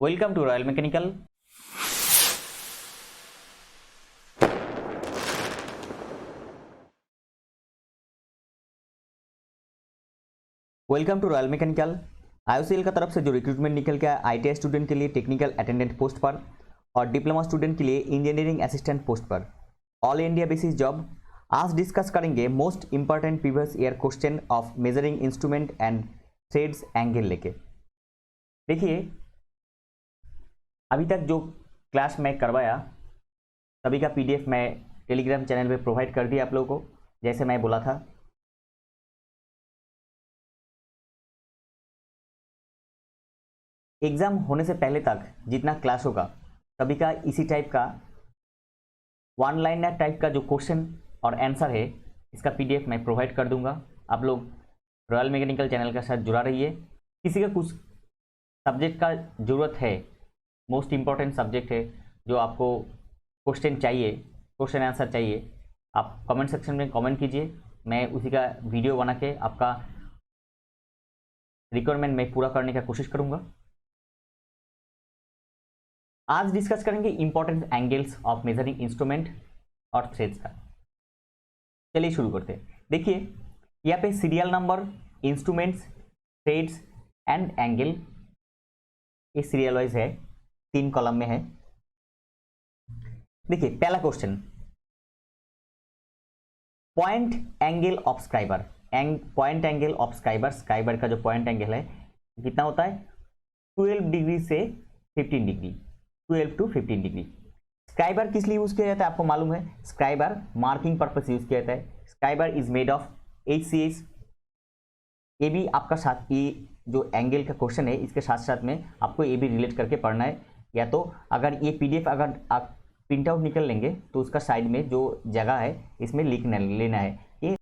Welcome to royal mechanical. Welcome to royal mechanical. IOCL का तरफ से जो रिक्रूटमेंट निकल के आया आईटीआई स्टूडेंट के लिए टेक्निकल अटेंडेंट पोस्ट पर और डिप्लोमा स्टूडेंट के लिए इंजीनियरिंग असिस्टेंट पोस्ट पर ऑल इंडिया बेसिस जॉब। आज डिस्कस करेंगे most important previous year question of measuring instrument and threads angle लेके। देखिए, अभी तक जो क्लास मैं करवाया सभी का पीडीएफ मैं टेलीग्राम चैनल पे प्रोवाइड कर दिया आप लोगों को, जैसे मैं बोला था। एग्ज़ाम होने से पहले तक जितना क्लास होगा सभी का इसी टाइप का वन लाइनर टाइप का जो क्वेश्चन और आंसर है इसका पीडीएफ मैं प्रोवाइड कर दूंगा। आप लोग रॉयल मैकेनिकल चैनल के साथ जुड़ा रहिए। किसी का कुछ सब्जेक्ट का ज़रूरत है, मोस्ट इम्पॉर्टेंट सब्जेक्ट है जो आपको क्वेश्चन चाहिए, क्वेश्चन आंसर चाहिए, आप कमेंट सेक्शन में कमेंट कीजिए। मैं उसी का वीडियो बना के आपका रिक्वायरमेंट मैं पूरा करने का कोशिश करूँगा। आज डिस्कस करेंगे important angles of measuring instrument और थ्रेड्स का। चलिए शुरू करते हैं। देखिए, यहाँ पे serial number, instruments, threads and angle ये सीरियल वाइज है, 3 कॉलम में है। देखिए, पहला question, point angle of scriber. Point angle of scriber, scriber का जो पॉइंट एंगल है कितना होता है? 12 डिग्री से 15 डिग्री, 12 to 15 डिग्री। स्क्राइबर किस लिए यूज किया जाता है आपको मालूम है? स्क्राइबर मार्किंग पर्पस यूज किया जाता है। Scriber is made of HCS। ये भी आपका साथ, ये जो एंगल का क्वेश्चन है इसके साथ साथ में आपको ये भी रिलेट करके पढ़ना है। या तो अगर ये पीडीएफ अगर आप प्रिंट आउट निकल लेंगे तो उसका साइड में जो जगह है इसमें लिखना लेना है। ये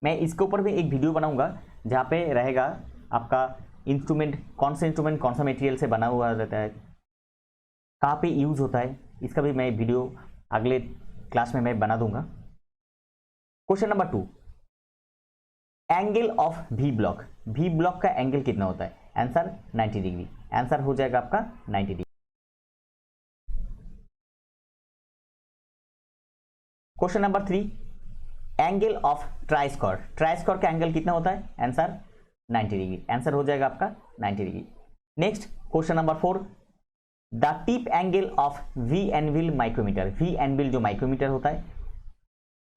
मैं इसके ऊपर भी एक वीडियो बनाऊंगा जहाँ पे रहेगा आपका इंस्ट्रूमेंट, कौन सा इंस्ट्रूमेंट कौन सा मटेरियल से बना हुआ रहता है, कहाँ पे यूज होता है, इसका भी मैं वीडियो अगले क्लास में मैं बना दूंगा। Question number 2, angle of V block. V block का एंगल कितना होता है? Answer 90 degree. आंसर हो जाएगा आपका 90 degree. Question number 3, angle of try square. Try square का एंगल कितना होता है? Answer 90 degree. आंसर हो जाएगा आपका 90 degree. Next question number 4, the tip angle of V anvil micrometer. V anvil जो माइक्रोमीटर होता है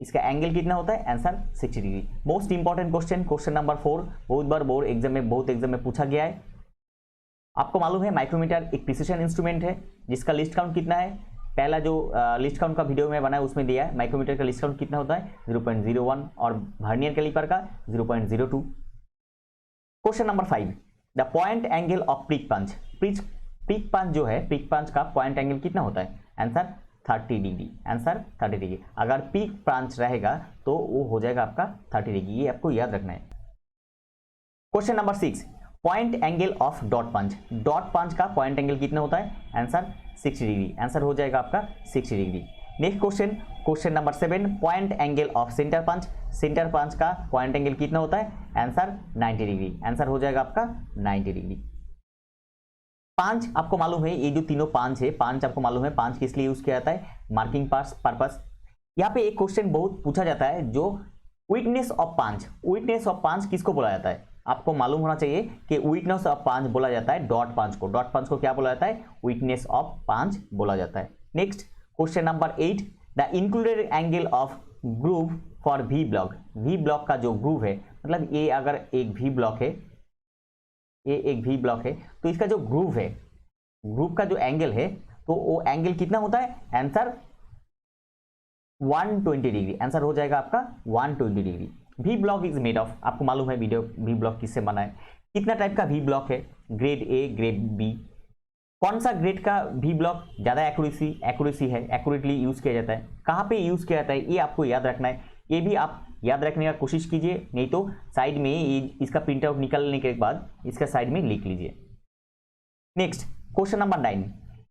इसका एंगल कितना होता है? Answer 60 degree. Most important question, question number 4 बहुत बार बोर्ड एग्जाम में, बहुत एग्जाम में पूछा गया है। आपको मालूम है माइक्रोमीटर एक प्रिसिशन इंस्ट्रूमेंट है जिसका लिस्ट काउंट कितना है? पहला जो लिस्ट काउंट का वीडियो में बनाया उसमें दिया है माइक्रोमीटर का लिस्ट काउंट कितना होता है? 0.01 और वर्नियर कैलिपर का 0.02। Question number 5, the point angle of prick punch. Prick punch जो है, प्रिक पंच का पॉइंट एंगल कितना होता है? Answer 30 degree. Answer 30 degree. अगर पिक पंच रहेगा तो वो हो जाएगा आपका 30 डिग्री, ये आपको याद रखना है। Question number 6, point angle of dot punch. Dot punch का पॉइंट एंगल कितना होता है? Answer 60 degree. आंसर हो जाएगा आपका 60 degree. Next question, question number 7, point angle of centre punch. Centre punch का पॉइंट एंगल कितना होता है? Answer 90 degree. आंसर हो जाएगा आपका 90 डिग्री। पांच आपको मालूम है, ये जो तीनों पांच है, पांच आपको मालूम है पांच किस लिए यूज किया जाता है? Marking purpose. यहाँ पे एक क्वेश्चन बहुत पूछा जाता है जो वीकनेस ऑफ पांच। वीकनेस ऑफ पांच किसको बोला जाता है? आपको मालूम होना चाहिए कि वीकनेस ऑफ पांच बोला जाता है डॉट पांच को। डॉट पांच को क्या बोला जाता है? वीकनेस ऑफ पांच बोला जाता है। Next question number 8, the included angle of groove for V block. V block का जो ग्रूव है, मतलब ये अगर एक वी ब्लॉक है, ये एक वी ब्लॉक है तो इसका जो ग्रूव है, ग्रूव का जो एंगल है तो वो एंगल कितना होता है? Answer 120 degree. आंसर हो जाएगा आपका 120 degree. V block is made of, आपको मालूम है वीडियो वी ब्लॉक किससे बना है? कितना टाइप का वी ब्लॉक है? Grade A, grade B. कौन सा ग्रेड का वी ब्लॉक ज्यादा एक्यूरेसी है, एक्यूरेटली यूज किया जाता है, कहाँ पे यूज किया जाता है, ये आपको याद रखना है। ये भी आप याद रखने का कोशिश कीजिए, नहीं तो साइड में इसका प्रिंट आउट निकालने के बाद इसका साइड में लिख लीजिए। Next question number 9,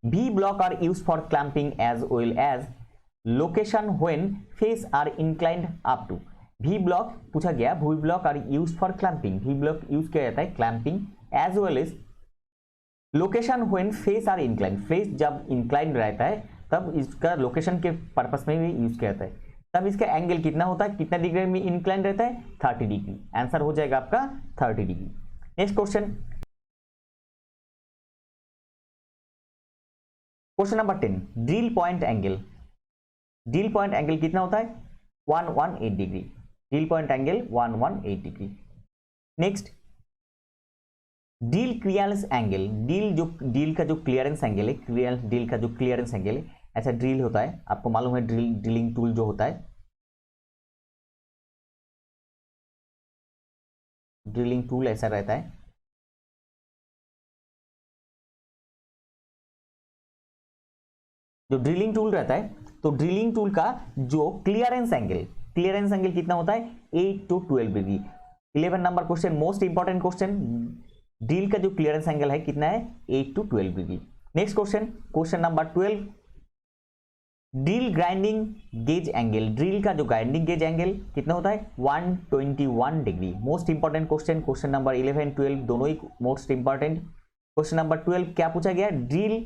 V block are use for clamping as well as location when face are inclined up to. V block पूछा गया, V block are use for clamping. V block use किया जाता है clamping as well as location when face are incline, face जब incline रहता है तब इसका लोकेशन के पर्पस में भी यूज किया जाता है, तब इसका एंगल कितना होता है, कितना डिग्री में इंक्लाइन रहता है, 30 डिग्री। आंसर हो जाएगा आपका 30 degree. Next question, question number 10, drill point angle. Drill point angle कितना होता है, 118 degree. Drill point angle 118 degree. Next, deal clearance angle. Deal का जो क्लियरेंस एंगल है, डील का जो क्लियरेंस एंगल है, ऐसा ड्रिल होता है, आपको मालूम है ड्रिलिंग टूल जो होता है, ड्रिलिंग टूल ऐसा रहता है। जो ड्रिलिंग टूल रहता है, तो ड्रिलिंग टूल का जो क्लियरेंस एंगल कितना होता है, 8 to 12 degree. 11 number question, most important question, drill का जो क्लियरेंस एंगल है कितना है, 8 to 12 degree. Next question, question number 12, drill grinding gauge angle. Drill का जो ग्राइंडिंग गेज एंगल कितना होता है, 121 degree. Most important question, question number 11 12 दोनों ही मोस्ट इंपॉर्टेंट। क्वेश्चन नंबर 12 क्या पूछा गया, ड्रिल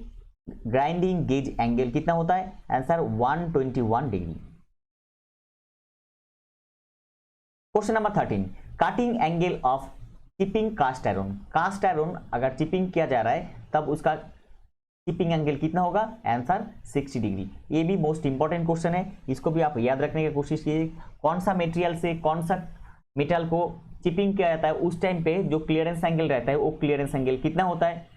ग्राइंडिंग गेज एंगल कितना होता है, answer 121 degree. Question number 13, cutting angle of chipping cast iron. Cast iron अगर चिपिंग किया जा रहा है तब उसका चिपिंग एंगल कितना होगा, आंसर 60 डिग्री। ये भी मोस्ट इंपॉर्टेंट क्वेश्चन है, इसको भी आप याद रखने की कोशिश कीजिए। कौन सा मटेरियल से कौन सा मेटल को चिपिंग किया जाता है, उस टाइम पे जो क्लियरेंस एंगल रहता है वो क्लियरेंस एंगल कितना होता है।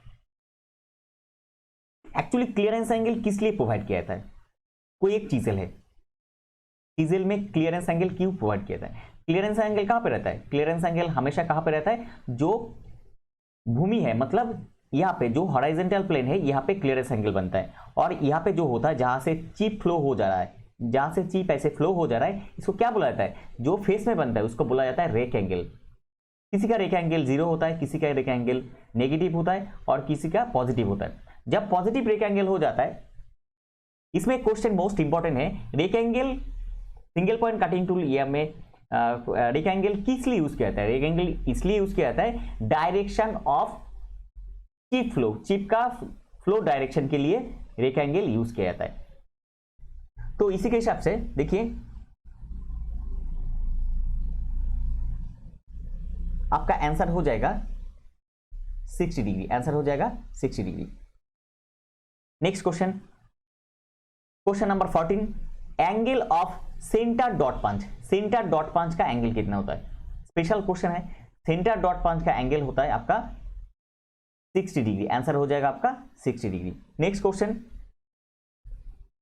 एक्चुअली क्लियरेंस एंगल किस लिए प्रोवाइड किया जाता है, कोई एक चीजेल है, चीजेल में क्लियरेंस एंगल क्यों प्रोवाइड किया जाता है। क्लियरेंस एंगल कहां पे रहता है, क्लियरेंस एंगल हमेशा कहां पे रहता है, जो भूमि है, मतलब यहाँ पे जो हॉराइजेंटल प्लेन है यहाँ पे क्लियरेंस एंगल बनता है, और यहाँ पे जो होता है जहां से चिप फ्लो हो जा रहा है, जहां से चिप ऐसे फ्लो हो जा रहा है, इसको क्या बोला जाता है, जो फेस में बनता है उसको बोला जाता है रेक एंगल। किसी का रेक एंगल 0 होता है, किसी का रेक एंगल नेगेटिव होता है, और किसी का पॉजिटिव होता है। जब पॉजिटिव रेक एंगल हो जाता है, इसमें क्वेश्चन मोस्ट इंपॉर्टेंट है, rake angle single point cutting tool या में रेक एंगल किस लिए यूज किया जाता है, रेक एंगल इसलिए यूज किया जाता है direction of chip flow, chip का फ्लो डायरेक्शन के लिए रेक एंगल यूज किया जाता है। तो इसी के हिसाब से देखिए आपका आंसर हो जाएगा 60 डिग्री, आंसर हो जाएगा 60 degree. Next question, question number 14, angle of centre dot punch. Centre dot punch का एंगल कितना होता है, स्पेशल क्वेश्चन है। सेंटर डॉट पंच का एंगल होता है आपका 60 डिग्री, आंसर हो जाएगा आपका 60 degree. Next question,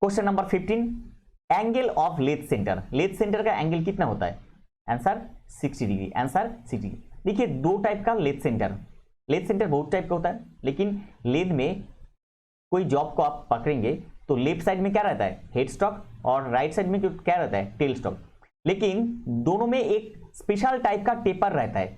question number 15, angle of lathe centre. Lathe centre का एंगल कितना होता है, आंसर 60 डिग्री, आंसर 60 डिग्री। देखिए दो टाइप का लेथ सेंटर बहुत टाइप का होता है, लेकिन लेथ में कोई जॉब को आप पकड़ेंगे तो लेफ्ट साइड में क्या रहता है, हेड स्टॉक, और राइट साइड में क्या रहता है, टेल स्टॉक। लेकिन दोनों में एक स्पेशल टाइप का टेपर रहता है,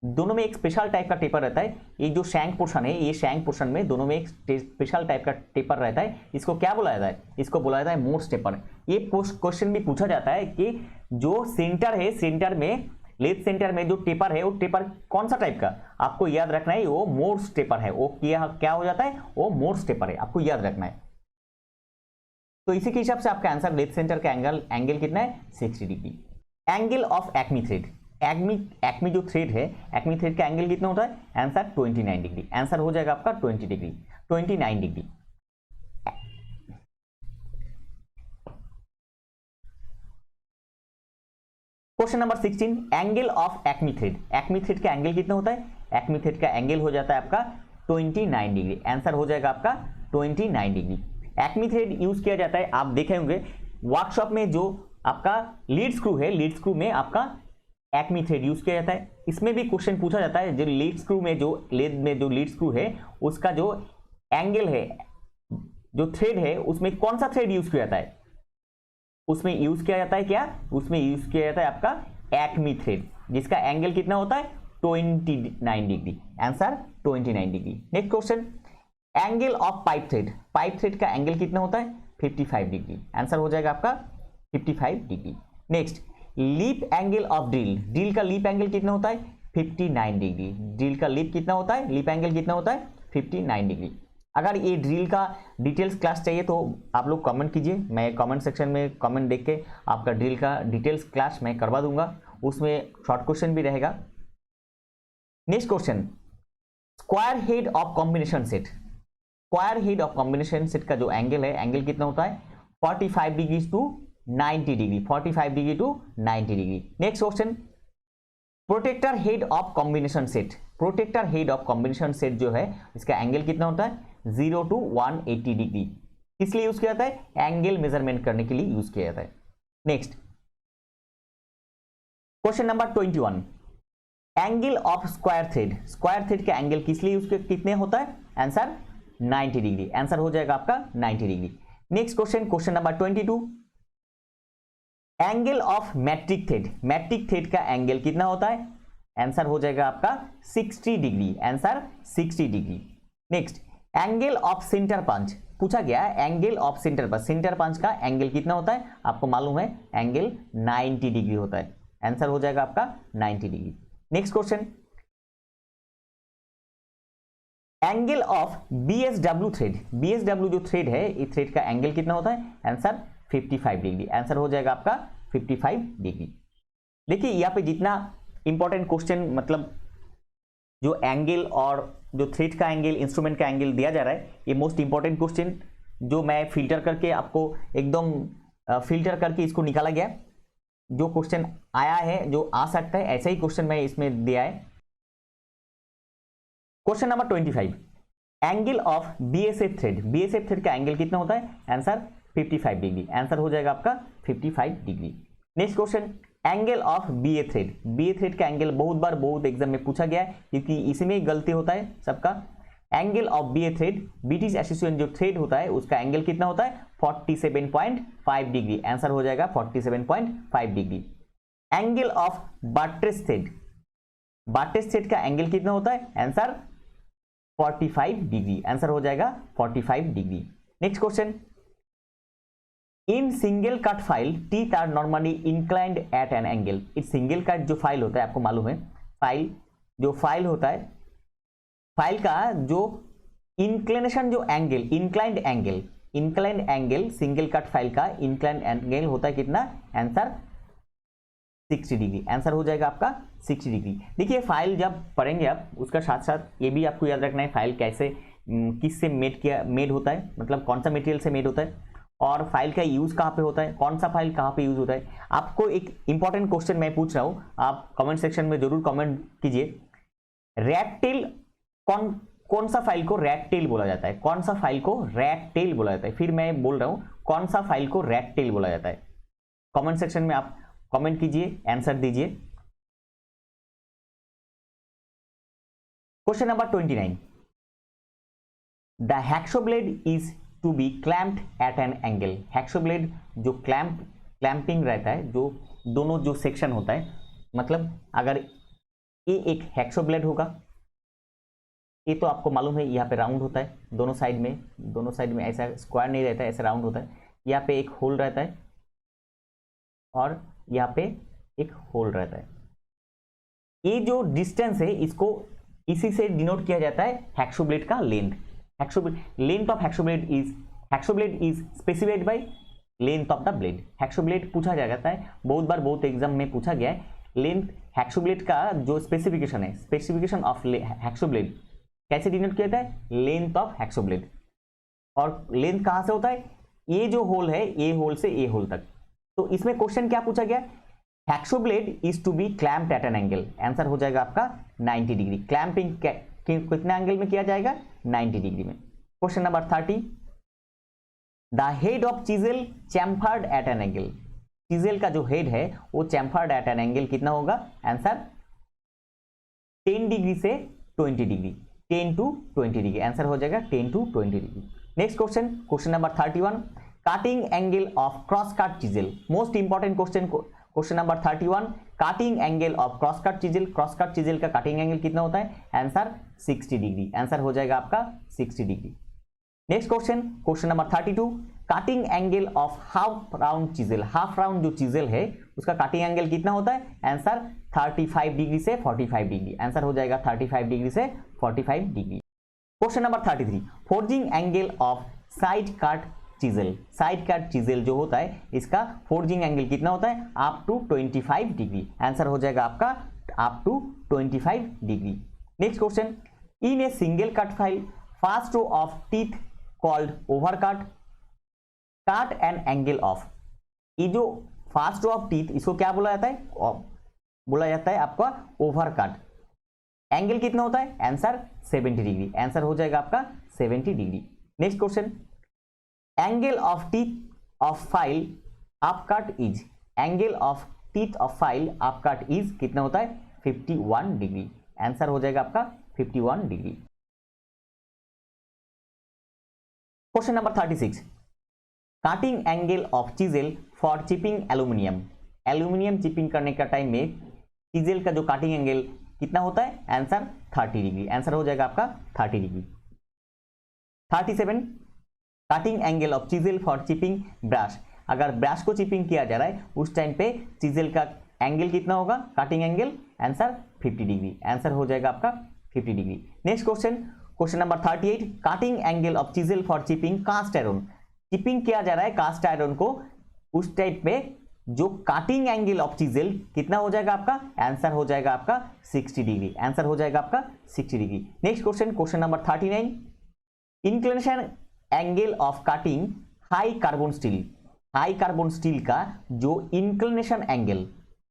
दोनों में एक स्पेशल टाइप का टेपर रहता है। ये जो शैंक पोर्शन है, ये शैंक पोर्शन में दोनों में एक स्पेशल टाइप का टेपर रहता है। इसको क्या बोला जाता है, इसको बोला जाता है मोर्स टेपर। ये क्वेश्चन भी पूछा जाता है कि जो सेंटर है, सेंटर में लेथ सेंटर में जो टेपर है, वो टेपर कौन सा टाइप का, आपको याद रखना है वो मोर्स टेपर है। वो क्या हो जाता है, वो मोर्स टेपर है, आपको याद रखना है। तो इसी के हिसाब से आपका आंसर लेथ सेंटर का एंगल कितना है, 60 degree. Angle of acme thread. Acme जो थ्रेड है, एक्मी थ्रेड का एंगल कितना होता है, आंसर 29 डिग्री, आंसर हो जाएगा आपका 20 degree, 29 degree. Question number 16, angle of acme thread. Acme thread का एंगल कितना होता है, एक्मी थ्रेड का एंगल हो जाता है आपका 29 डिग्री, आंसर हो जाएगा आपका 29 डिग्री। एक्मी थ्रेड यूज किया जाता है, आप देखे होंगे वर्कशॉप में जो आपका लीड स्क्रू है, लीड स्क्रू में आपका एक्मी थ्रेड यूज किया जाता है। इसमें भी क्वेश्चन पूछा जाता है, जो लीड स्क्रू में जो लीड स्क्रू है उसका जो एंगल है, जो थ्रेड है, उसमें कौन सा थ्रेड यूज किया जाता है, उसमें यूज किया जाता है क्या, उसमें यूज किया जाता है आपका एक्मी थ्रेड, जिसका एंगल कितना होता है 29 degree, answer 29 degree. Next question, angle of pipe thread. Pipe thread का एंगल कितना होता है 55 डिग्री, आंसर हो जाएगा आपका 55 degree. Next, leap angle of drill. Drill का लीप एंगल कितना होता है 59 डिग्री। ड्रिल का लिप कितना होता है, लिप एंगल कितना होता है, 59 डिग्री। अगर ये ड्रिल का डिटेल्स क्लास चाहिए तो आप लोग कमेंट कीजिए, मैं कमेंट सेक्शन में कमेंट देख के आपका ड्रिल का डिटेल्स क्लास मैं करवा दूंगा, उसमें शॉर्ट क्वेश्चन भी रहेगा। Next question, square head of combination set. Square head of combination set का जो एंगल है, एंगल कितना होता है, 45 degree to 90 degree, 45 degree to 90 degree. Next question, protractor head of combination set. Protractor head of combination set जो है इसका angle कितना होता है, 0 टू 180 डिग्री। किस लिए यूज किया जाता है, एंगल मेजरमेंट करने के लिए यूज किया जाता है। Next question number 21, angle of square thread. Square thread का एंगल किस लिए यूज कितने होता है, आंसर 90 डिग्री। आंसर हो जाएगा आपका 90 degree. Next question, question number 22, angle of metric thread. Metric thread का एंगल कितना होता है, आंसर हो जाएगा आपका 60 degree. Answer 60 degree. Next, angle of centre punch पूछा गया है, angle of centre punch, centre punch का एंगल कितना होता है, आपको मालूम है एंगल 90 डिग्री होता है। आंसर हो जाएगा आपका 90 degree. Next question, angle of BSW thread. BSW जो थ्रेड है, ये थ्रेड का एंगल कितना होता है, आंसर 55 डिग्री। आंसर हो जाएगा आपका 55 डिग्री। देखिए यहाँ पे जितना इंपॉर्टेंट क्वेश्चन, मतलब जो एंगल और जो थ्रेड का एंगल, इंस्ट्रूमेंट का एंगल दिया जा रहा है, ये मोस्ट इंपॉर्टेंट क्वेश्चन जो मैं फिल्टर करके आपको एकदम फिल्टर करके इसको निकाला गया। जो क्वेश्चन आया है, जो आ सकता है, ऐसा ही क्वेश्चन मैं इसमें दिया है। Question number 25, angle of BSF thread. BSF thread का एंगल कितना होता है, आंसर 55 डिग्री। आंसर हो जाएगा आपका 55 degree. Next question, angle of BA thread. BA thread का एंगल बहुत बार बहुत एग्जाम में पूछा गया है, क्योंकि इसमें गलती होता है सबका। Angle of BA thread, British association जो थ्रेड होता है उसका एंगल कितना होता है, 47.5 डिग्री। आंसर हो जाएगा 47.5 degree. Angle of buttress thread. Buttress thread का एंगल कितना होता है, आंसर 45 डिग्री। आंसर हो जाएगा 45 degree. Next question, in single cut file teeth are normally inclined at an angle. इस सिंगल कट जो फाइल होता है, आपको मालूम है फाइल जो फाइल होता है, फाइल का जो इंक्लिनेशन जो angle, inclined angle, inclined angle single cut file का इंक्लाइंड एंगल होता है कितना, आंसर 60 डिग्री। आंसर हो जाएगा आपका 60 डिग्री। देखिए फाइल जब पढ़ेंगे आप, उसका साथ साथ ये भी आपको याद रखना है फाइल कैसे किस से मेड होता है, मतलब कौन सा मटेरियल से मेड होता है, और फाइल का यूज कहाँ पे होता है, कौन सा फाइल कहाँ पे यूज होता है। आपको एक इंपॉर्टेंट क्वेश्चन मैं पूछ रहा हूँ, आप कमेंट सेक्शन में जरूर कमेंट कीजिए। रैट-टेल, कौन सा फाइल को रैट-टेल बोला जाता है, कौन सा फाइल को रैट-टेल बोला जाता है। फिर मैं बोल रहा हूँ कौन सा फाइल को रैट-टेल बोला जाता है। कमेंट सेक्शन में आप कमेंट कीजिए, आंसर दीजिए। Question number 29, the hacksaw blade is to be clamped at an angle. Hacksaw blade जो क्लैंपिंग रहता है, जो दोनों जो सेक्शन होता है, मतलब अगर ये एक हैक्सो ब्लेड होगा, ये तो आपको मालूम है यहाँ पे राउंड होता है, दोनों साइड में ऐसा स्क्वायर नहीं रहता है, ऐसा राउंड होता है। यहाँ पे एक होल रहता है और यहाँ पे एक होल रहता है। ये जो डिस्टेंस है इसको इसी से डिनोट किया जाता है हैक्सो ब्लेड का length. Length of hacksaw blade is specified by length of the blade. Hacksaw blade पूछा जाता है, बहुत बार बहुत एग्जाम में पूछा गया है। लेंथ हैक्सो ब्लेड का जो स्पेसिफिकेशन है, स्पेसिफिकेशन ऑफ हैक्सो ब्लेड कैसे डिनोट किया जाता है, लेंथ ऑफ हैक्सो ब्लेड। और लेंथ कहां से होता है, ये जो होल है, ये होल से ये होल तक। तो इसमें क्वेश्चन क्या पूछा गया, hacksaw blade is to be clamped at an angle. Answer हो जाएगा आपका 90 डिग्री। क्लैंपिंग कितने एंगल में किया जाएगा, 90 डिग्री में। Question number 30, the head of chisel chamfered at an angle. Chisel का जो हेड है वो चैम्फर्ड एट एन एंगल कितना होगा, आंसर 10 डिग्री से 20 डिग्री, 10 to 20 डिग्री। आंसर हो जाएगा 10 to 20 degree. Next question, question number 31, cutting angle of cross cut chisel. Most important question, question number 31, cutting angle of cross cut chisel. Cross cut chisel का cutting angle कितना होता है, answer 60 degree. Answer हो जाएगा आपका 60 degree. Next question, question number 32, cutting angle of half round chisel. Half round जो chisel है उसका कटिंग एंगल कितना होता है, आंसर 35 डिग्री से 45 डिग्री, आंसर हो जाएगा 35 डिग्री से 45 degree. Question number 33, forging angle of side cut chisel. Side cut chisel जो होता है इसका फोर्जिंग एंगल कितना होता है, अप टू 25 डिग्री, आंसर हो जाएगा आपका up to 25 degree. Next question, in a single cut file first row of teeth called overcut cut an angle of. ये जो फर्स्ट रो ऑफ टीथ इसको क्या बोला जाता है, बोला जाता है आपका ओवरकट। एंगल कितना होता है, आंसर 70 डिग्री, आंसर हो जाएगा आपका 70 degree. Next question, angle of teeth of file upcut is, angle of teeth of file upcut is कितना होता है, 51 डिग्री, आंसर हो जाएगा आपका 51 degree. Question number 36, cutting angle of chisel for chipping aluminium. Aluminium chipping करने का time में चिजेल का जो कटिंग एंगल कितना होता है, आंसर 30 डिग्री, आंसर हो जाएगा आपका 30 degree. 37, cutting angle of chisel for chipping brass. अगर ब्रश को चिपिंग किया जा रहा है उस टाइम पे चिजेल का एंगल कितना होगा, cutting angle, answer 50 degree, answer हो जाएगा आपका 50 degree. Next question, question number 38, cutting angle of chisel for chipping cast iron. Chipping किया जा रहा है कास्ट आयरन को, उस टाइप में जो कटिंग एंगल ऑफ चिजेल कितना हो जाएगा आपका, आंसर हो जाएगा आपका 60 डिग्री, आंसर हो जाएगा आपका 60 degree. Next question, question number 39, inclination angle of cutting high carbon steel. High carbon steel का जो इंक्लिनेशन एंगल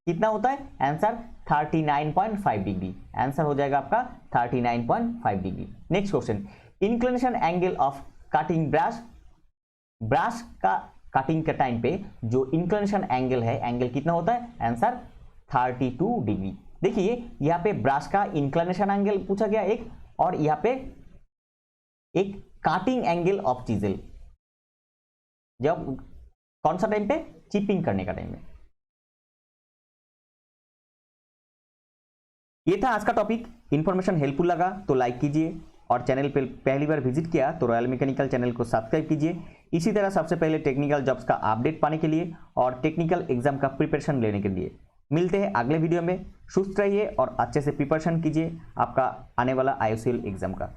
कितना होता है, आंसर 39.5 डिग्री, आंसर हो जाएगा आपका 39.5 degree. Next question, inclination angle of cutting brush. Brush का कटिंग के टाइम पे जो इंक्लिनेशन एंगल है, एंगल कितना होता है, आंसर 32 डिग्री। देखिए यहाँ पे ब्रश का इंक्लिनेशन एंगल पूछा गया एक, और यहाँ पे एक कटिंग एंगल ऑफ चिजेल, जब कौन सा टाइम पे, चिपिंग करने का टाइम में। ये था आज का टॉपिक। इंफॉर्मेशन हेल्पफुल लगा तो लाइक कीजिए, और चैनल पे पहली बार विजिट किया तो रॉयल मैकेनिकल चैनल को सब्सक्राइब कीजिए। इसी तरह सबसे पहले टेक्निकल जॉब्स का अपडेट पाने के लिए और टेक्निकल एग्जाम का प्रिपरेशन लेने के लिए। मिलते हैं अगले वीडियो में। सुस्त रहिए और अच्छे से प्रिपरेशन कीजिए आपका आने वाला IOCL एग्जाम का।